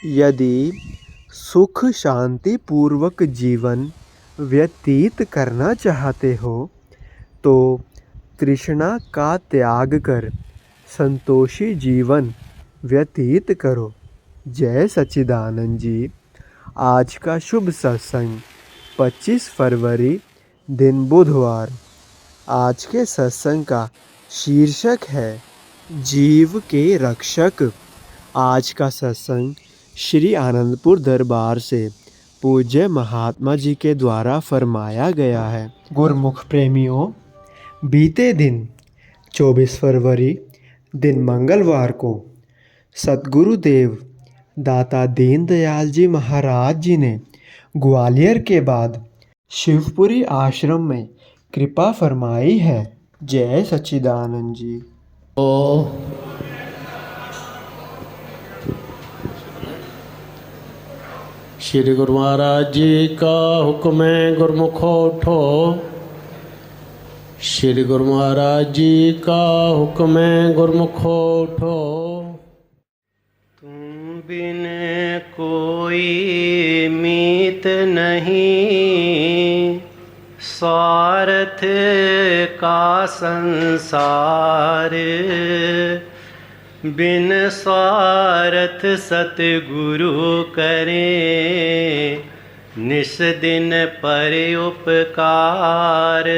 यदि सुख शांति पूर्वक जीवन व्यतीत करना चाहते हो तो तृष्णा का त्याग कर संतोषी जीवन व्यतीत करो। जय सच्चिदानंद जी। आज का शुभ सत्संग 25 फरवरी दिन बुधवार। आज के सत्संग का शीर्षक है जीव के रक्षक। आज का सत्संग श्री आनंदपुर दरबार से पूज्य महात्मा जी के द्वारा फरमाया गया है। गुरमुख प्रेमियों, बीते दिन 24 फरवरी दिन मंगलवार को सतगुरुदेव दाता दीनदयाल जी महाराज जी ने ग्वालियर के बाद शिवपुरी आश्रम में कृपा फरमाई है। जय सच्चिदानंद जी। श्री गुरु महाराज जी का हुक्म है गुरमुखो उठो। श्री गुरु महाराज जी का हुक्म है गुरमुखो उठो। तुम बिन कोई मीत नहीं, स्वार्थ का संसार। बिन स्वार्थ सतगुरु करे, निस दिन पर उपकार।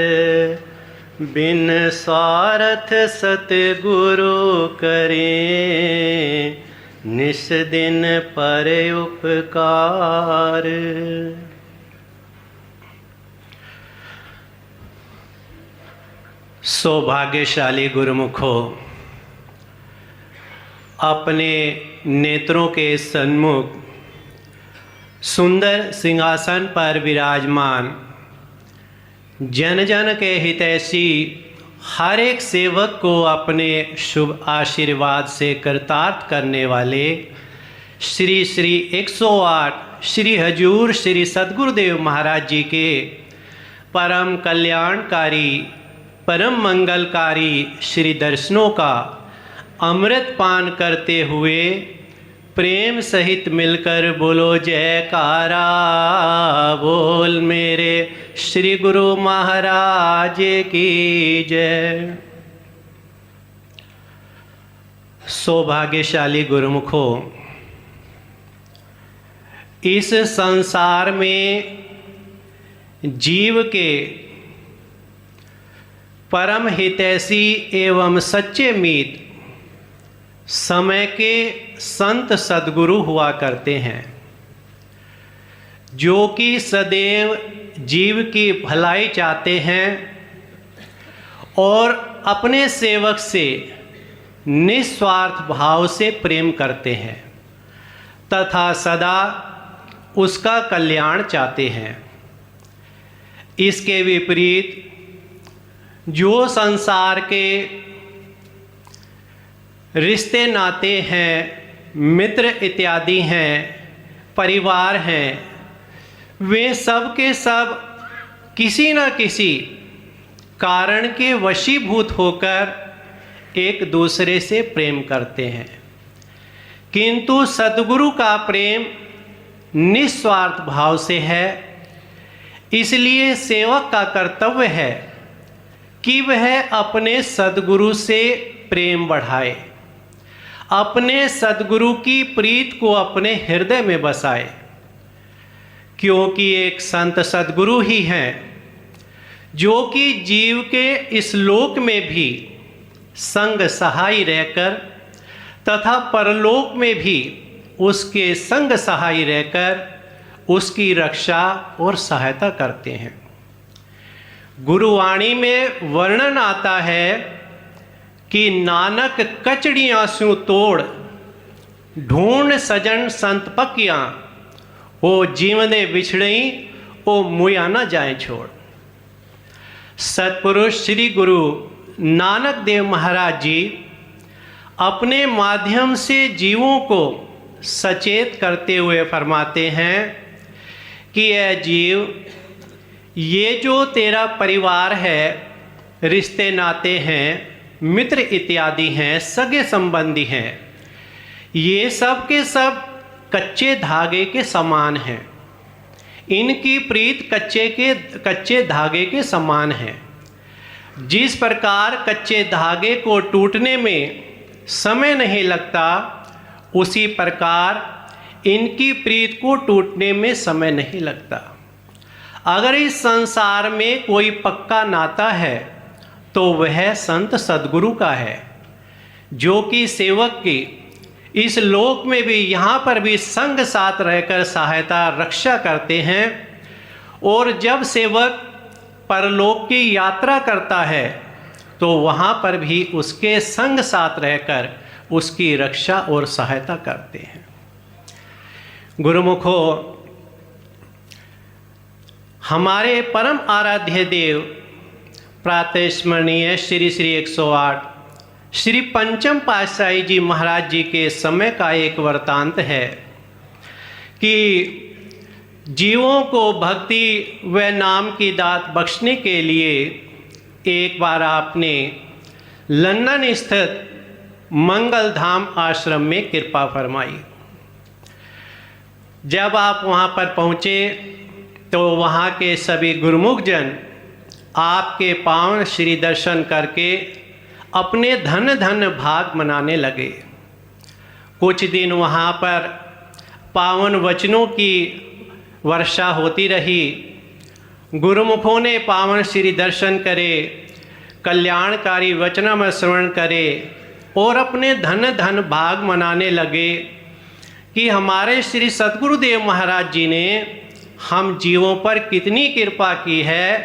बिन स्वार्थ सतगुरु करे, निस दिन पर उपकार। सौभाग्यशाली गुरुमुखो, अपने नेत्रों के सन्मुख सुंदर सिंहासन पर विराजमान, जन जन के हितैषी, हर एक सेवक को अपने शुभ आशीर्वाद से कृतार्थ करने वाले श्री श्री 108 श्री हजूर श्री सतगुरुदेव महाराज जी के परम कल्याणकारी, परम मंगलकारी श्री दर्शनों का अमृत पान करते हुए प्रेम सहित मिलकर बोलो जयकारा। बोल मेरे श्री गुरु महाराज की जय। सौभाग्यशाली गुरुमुखो, इस संसार में जीव के परम हितैषी एवं सच्चे मीत समय के संत सद्गुरु हुआ करते हैं, जो कि सदैव जीव की भलाई चाहते हैं और अपने सेवक से निस्वार्थ भाव से प्रेम करते हैं तथा सदा उसका कल्याण चाहते हैं। इसके विपरीत जो संसार के रिश्ते नाते हैं, मित्र इत्यादि हैं, परिवार हैं, वे सब के सब किसी न किसी कारण के वशीभूत होकर एक दूसरे से प्रेम करते हैं। किंतु सद्गुरु का प्रेम निस्वार्थ भाव से है। इसलिए सेवक का कर्तव्य है कि वह अपने सद्गुरु से प्रेम बढ़ाए, अपने सद्गुरु की प्रीत को अपने हृदय में बसाए, क्योंकि एक संत सद्गुरु ही हैं जो कि जीव के इस लोक में भी संग सहाय रहकर तथा परलोक में भी उसके संग सहाय रहकर उसकी रक्षा और सहायता करते हैं। गुरुवाणी में वर्णन आता है कि नानक कचड़ियाँ स्यों तोड़, ढूंढ सजन संत पकियाँ, ओ जीवने बिछड़ई ओ मुया न जाए छोड़। सतपुरुष श्री गुरु नानक देव महाराज जी अपने माध्यम से जीवों को सचेत करते हुए फरमाते हैं कि यह जीव, ये जो तेरा परिवार है, रिश्ते नाते हैं, मित्र इत्यादि हैं, सगे संबंधी हैं, ये सब के सब कच्चे धागे के समान है। इनकी प्रीत कच्चे धागे के समान है। जिस प्रकार कच्चे धागे को टूटने में समय नहीं लगता, उसी प्रकार इनकी प्रीत को टूटने में समय नहीं लगता। अगर इस संसार में कोई पक्का नाता है तो वह संत सद्गुरु का है, जो कि सेवक की इस लोक में भी यहाँ पर भी संग साथ रहकर सहायता रक्षा करते हैं। और जब सेवक परलोक की यात्रा करता है तो वहाँ पर भी उसके संग साथ रहकर उसकी रक्षा और सहायता करते हैं। गुरुमुखो, हमारे परम आराध्य देव प्रातः स्मरणीय श्री श्री 108 श्री पंचम पातशाही जी महाराज जी के समय का एक वृतांत है कि जीवों को भक्ति व नाम की दात बख्शने के लिए एक बार आपने लंदन स्थित मंगल धाम आश्रम में कृपा फरमाई। जब आप वहाँ पर पहुँचे तो वहाँ के सभी गुरुमुख जन आपके पावन श्री दर्शन करके अपने धन धन भाग मनाने लगे। कुछ दिन वहाँ पर पावन वचनों की वर्षा होती रही। गुरुमुखों ने पावन श्री दर्शन करे, कल्याणकारी वचनम श्रवण करे और अपने धन धन भाग मनाने लगे कि हमारे श्री सद्गुरुदेव महाराज जी ने हम जीवों पर कितनी कृपा की है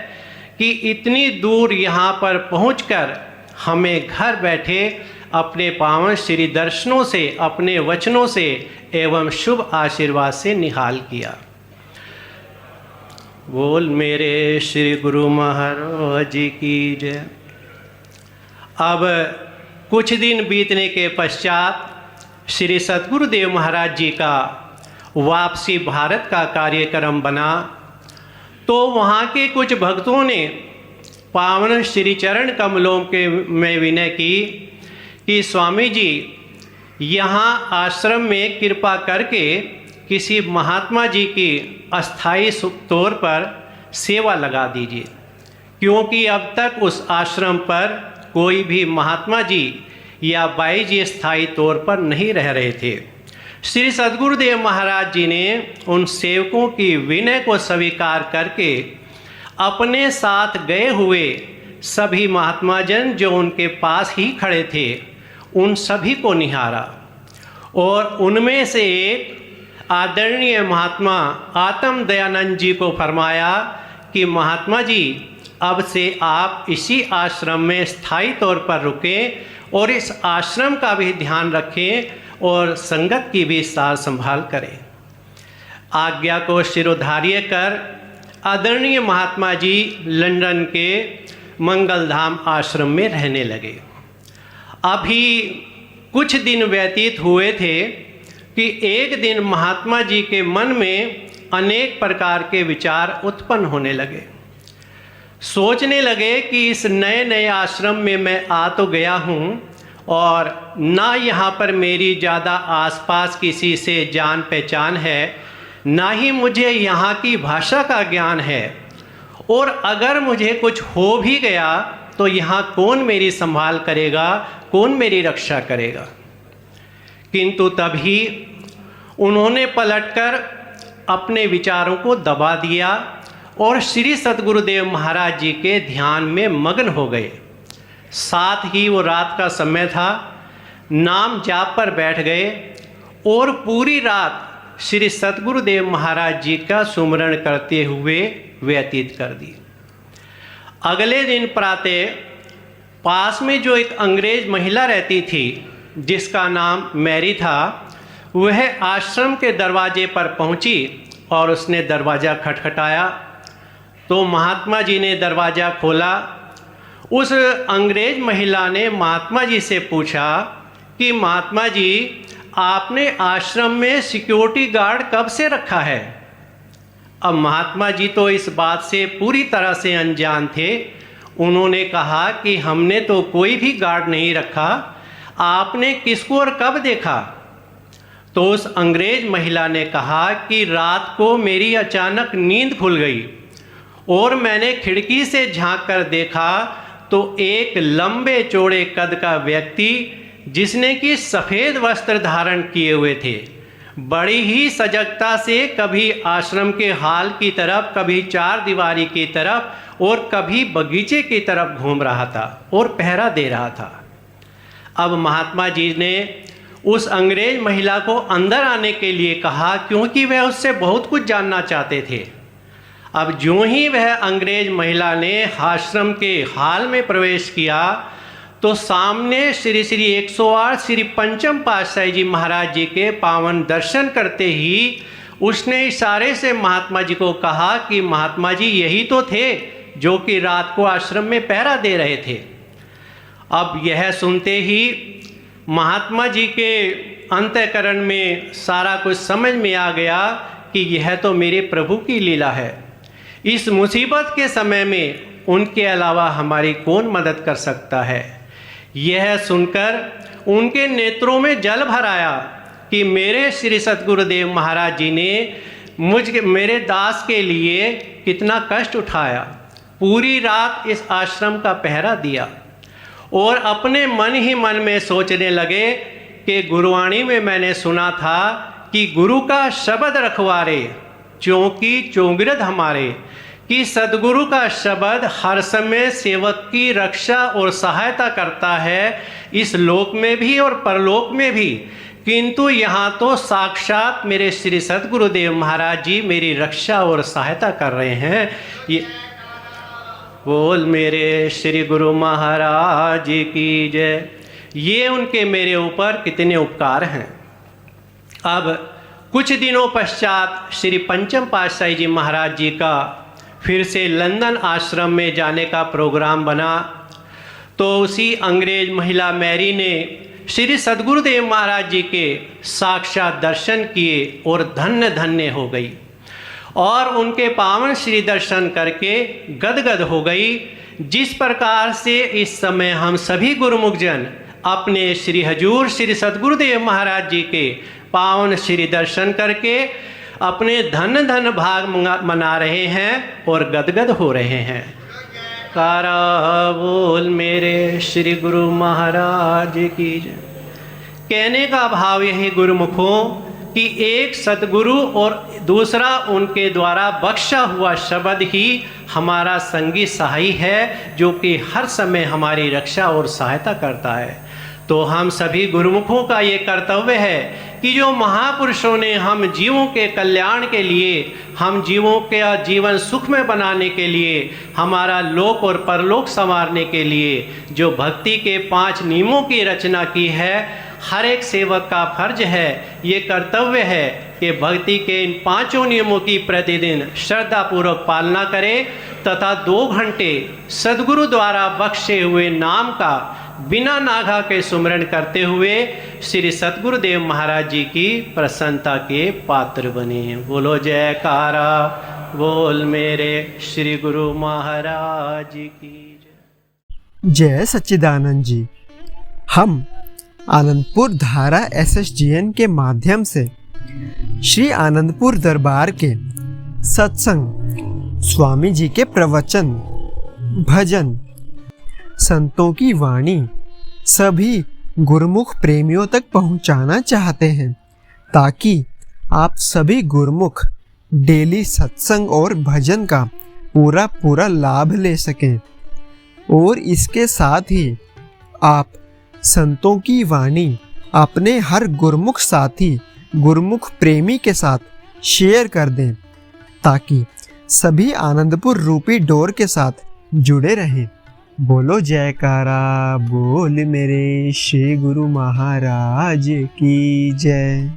कि इतनी दूर यहाँ पर पहुँचकर हमें घर बैठे अपने पावन श्री दर्शनों से, अपने वचनों से एवं शुभ आशीर्वाद से निहाल किया। बोल मेरे श्री गुरु महाराज जी की जय। अब कुछ दिन बीतने के पश्चात श्री सद्गुरुदेव महाराज जी का वापसी भारत का कार्यक्रम बना। तो वहाँ के कुछ भक्तों ने पावन श्री चरण कमलों के में विनय की कि स्वामी जी, यहाँ आश्रम में कृपा करके किसी महात्मा जी की अस्थाई तौर पर सेवा लगा दीजिए, क्योंकि अब तक उस आश्रम पर कोई भी महात्मा जी या बाई जी स्थायी तौर पर नहीं रह रहे थे। श्री सद्गुरुदेव महाराज जी ने उन सेवकों की विनय को स्वीकार करके अपने साथ गए हुए सभी महात्मा जन जो उनके पास ही खड़े थे, उन सभी को निहारा और उनमें से एक आदरणीय महात्मा आत्म दयानंद जी को फरमाया कि महात्मा जी, अब से आप इसी आश्रम में स्थायी तौर पर रुकें और इस आश्रम का भी ध्यान रखें और संगत की भी सार संभाल करें। आज्ञा को शिरोधार्य कर आदरणीय महात्मा जी लंदन के मंगलधाम आश्रम में रहने लगे। अभी कुछ दिन व्यतीत हुए थे कि एक दिन महात्मा जी के मन में अनेक प्रकार के विचार उत्पन्न होने लगे। सोचने लगे कि इस नए नए आश्रम में मैं आ तो गया हूँ और ना यहाँ पर मेरी ज़्यादा आसपास किसी से जान पहचान है, ना ही मुझे यहाँ की भाषा का ज्ञान है, और अगर मुझे कुछ हो भी गया तो यहाँ कौन मेरी संभाल करेगा, कौन मेरी रक्षा करेगा। किंतु तभी उन्होंने पलटकर अपने विचारों को दबा दिया और श्री सद्गुरुदेव महाराज जी के ध्यान में मग्न हो गए। साथ ही वो रात का समय था, नाम जाप पर बैठ गए और पूरी रात श्री सद्गुरुदेव महाराज जी का सुमरण करते हुए व्यतीत कर दी। अगले दिन प्रातः पास में जो एक अंग्रेज महिला रहती थी जिसका नाम मैरी था, वह आश्रम के दरवाजे पर पहुंची और उसने दरवाज़ा खटखटाया। तो महात्मा जी ने दरवाज़ा खोला। उस अंग्रेज महिला ने महात्मा जी से पूछा कि महात्मा जी, आपने आश्रम में सिक्योरिटी गार्ड कब से रखा है? अब महात्मा जी तो इस बात से पूरी तरह से अनजान थे। उन्होंने कहा कि हमने तो कोई भी गार्ड नहीं रखा, आपने किसको और कब देखा? तो उस अंग्रेज महिला ने कहा कि रात को मेरी अचानक नींद खुल गई और मैंने खिड़की से झांक कर देखा तो एक लंबे चौड़े कद का व्यक्ति, जिसने कि सफ़ेद वस्त्र धारण किए हुए थे, बड़ी ही सजगता से कभी आश्रम के हाल की तरफ, कभी चार दीवारी की तरफ और कभी बगीचे की तरफ घूम रहा था और पहरा दे रहा था। अब महात्मा जी ने उस अंग्रेज महिला को अंदर आने के लिए कहा, क्योंकि वह उससे बहुत कुछ जानना चाहते थे। अब ज्यों ही वह अंग्रेज महिला ने आश्रम के हाल में प्रवेश किया तो सामने श्री श्री 108 श्री पंचम पातशाही जी महाराज जी के पावन दर्शन करते ही उसने इशारे से महात्मा जी को कहा कि महात्मा जी यही तो थे जो कि रात को आश्रम में पहरा दे रहे थे। अब यह सुनते ही महात्मा जी के अंतःकरण में सारा कुछ समझ में आ गया कि यह तो मेरे प्रभु की लीला है। इस मुसीबत के समय में उनके अलावा हमारी कौन मदद कर सकता है। यह सुनकर उनके नेत्रों में जल भर आया कि मेरे श्री सद्गुरुदेव महाराज जी ने मेरे दास के लिए कितना कष्ट उठाया, पूरी रात इस आश्रम का पहरा दिया और अपने मन ही मन में सोचने लगे कि गुरुवाणी में मैंने सुना था कि गुरु का शब्द रखवारे चौकी चौगिरद हमारे, कि सदगुरु का शब्द हर समय सेवक की रक्षा और सहायता करता है, इस लोक में भी और परलोक में भी। किंतु यहाँ तो साक्षात मेरे श्री सद्गुरुदेव महाराज जी मेरी रक्षा और सहायता कर रहे हैं। ये बोल मेरे श्री गुरु महाराज की जय। ये उनके मेरे ऊपर कितने उपकार हैं। अब कुछ दिनों पश्चात श्री पंचम पातशाही जी महाराज जी का फिर से लंदन आश्रम में जाने का प्रोग्राम बना तो उसी अंग्रेज महिला मैरी ने श्री सद्गुरुदेव महाराज जी के साक्षात दर्शन किए और धन्य धन्य हो गई और उनके पावन श्री दर्शन करके गदगद हो गई। जिस प्रकार से इस समय हम सभी गुरुमुख जन अपने श्री हजूर श्री सद्गुरुदेव महाराज जी के पावन श्री दर्शन करके अपने धन धन भाग मना रहे हैं और गदगद हो रहे हैं। कारा बोल मेरे श्री गुरु महाराज की जय। कहने का भाव यही गुरुमुखों कि एक सतगुरु और दूसरा उनके द्वारा बख्शा हुआ शब्द ही हमारा संगी सहाई है, जो कि हर समय हमारी रक्षा और सहायता करता है। तो हम सभी गुरुमुखों का ये कर्तव्य है कि जो महापुरुषों ने हम जीवों के कल्याण के लिए, हम जीवों के जीवन सुख में बनाने के लिए, हमारा लोक और परलोक संवारने के लिए जो भक्ति के 5 नियमों की रचना की है, हर एक सेवक का फर्ज है, ये कर्तव्य है कि भक्ति के इन 5 नियमों की प्रतिदिन श्रद्धापूर्वक पालना करे तथा 2 घंटे सद्गुरु द्वारा बख्शे हुए नाम का बिना नागा के सुमरण करते हुए श्री सद्गुरुदेव महाराज जी की प्रसन्नता के पात्र बने। बोलो जयकारा बोल मेरे श्री गुरु महाराज की जय सच्चिदानंद जी। हम आनंदपुर धारा SSGN के माध्यम से श्री आनंदपुर दरबार के सत्संग, स्वामी जी के प्रवचन, भजन, संतों की वाणी सभी गुरुमुख प्रेमियों तक पहुंचाना चाहते हैं, ताकि आप सभी गुरुमुख डेली सत्संग और भजन का पूरा लाभ ले सकें। और इसके साथ ही आप संतों की वाणी अपने हर गुरुमुख साथी, गुरुमुख प्रेमी के साथ शेयर कर दें, ताकि सभी आनंदपुर रूपी डोर के साथ जुड़े रहें। बोलो जयकारा बोल मेरे श्री गुरु महाराज की जय।